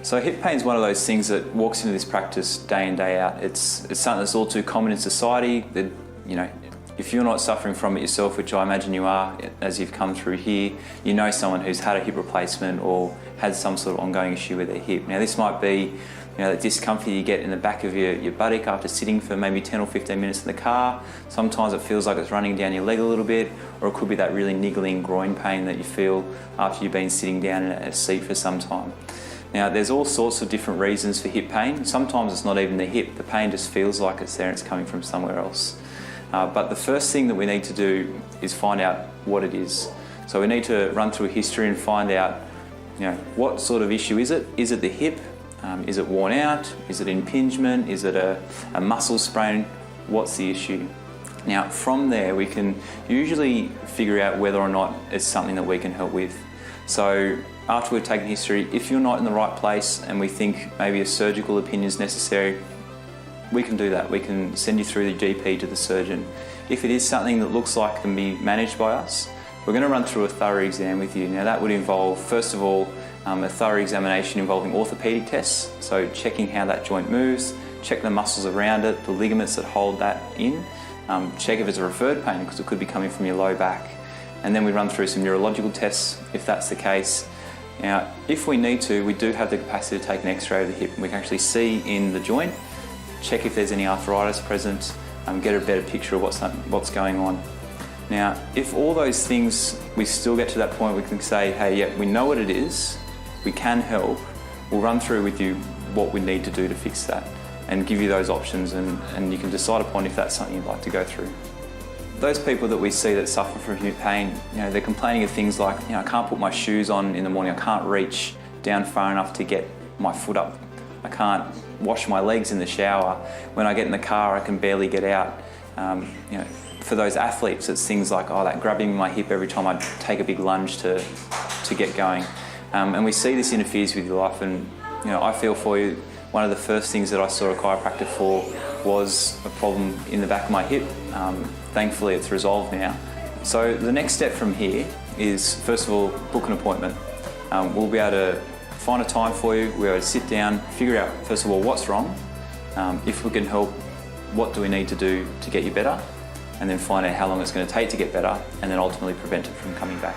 So hip pain is one of those things that walks into this practice day in, day out. It's something that's all too common in society. That, you know, if you're not suffering from it yourself, which I imagine you are as you've come through here, you know someone who's had a hip replacement or had some sort of ongoing issue with their hip. Now this might be, you know, the discomfort you get in the back of your buttock after sitting for maybe 10 or 15 minutes in the car. Sometimes it feels like it's running down your leg a little bit, or it could be that really niggling groin pain that you feel after you've been sitting down in a seat for some time. Now there's all sorts of different reasons for hip pain. Sometimes it's not even the hip, the pain just feels like it's there and it's coming from somewhere else. But the first thing that we need to do is find out what it is. So we need to run through a history and find out, you know, what sort of issue is it? Is it the hip? Is it worn out? Is it impingement? Is it a muscle sprain? What's the issue? Now from there we can usually figure out whether or not it's something that we can help with. So after we've taken history, if you're not in the right place and we think maybe a surgical opinion is necessary, we can do that. We can send you through the GP to the surgeon. If it is something that looks like it can be managed by us, we're going to run through a thorough exam with you. Now that would involve, first of all, a thorough examination involving orthopaedic tests, so checking how that joint moves, check the muscles around it, the ligaments that hold that in, check if it's a referred pain because it could be coming from your low back. And then we run through some neurological tests if that's the case. Now, if we need to, we do have the capacity to take an x-ray of the hip and we can actually see in the joint, check if there's any arthritis present, get a better picture of what's going on. Now, if all those things, we still get to that point, we can say, hey, yeah, we know what it is, we can help, we'll run through with you what we need to do to fix that and give you those options and you can decide upon if that's something you'd like to go through. Those people that we see that suffer from hip pain, you know, they're complaining of things like, you know, I can't put my shoes on in the morning, I can't reach down far enough to get my foot up, I can't wash my legs in the shower, when I get in the car I can barely get out. You know, for those athletes it's things like, oh, that grabbing my hip every time I take a big lunge to get going. And we see this interferes with your life and, you know, I feel for you. One of the first things that I saw a chiropractor for was a problem in the back of my hip. Thankfully it's resolved now. So the next step from here is, first of all, book an appointment. We'll be able to find a time for you, we'll be able to sit down, figure out first of all what's wrong, if we can help, what do we need to do to get you better, and then find out how long it's going to take to get better, and then ultimately prevent it from coming back.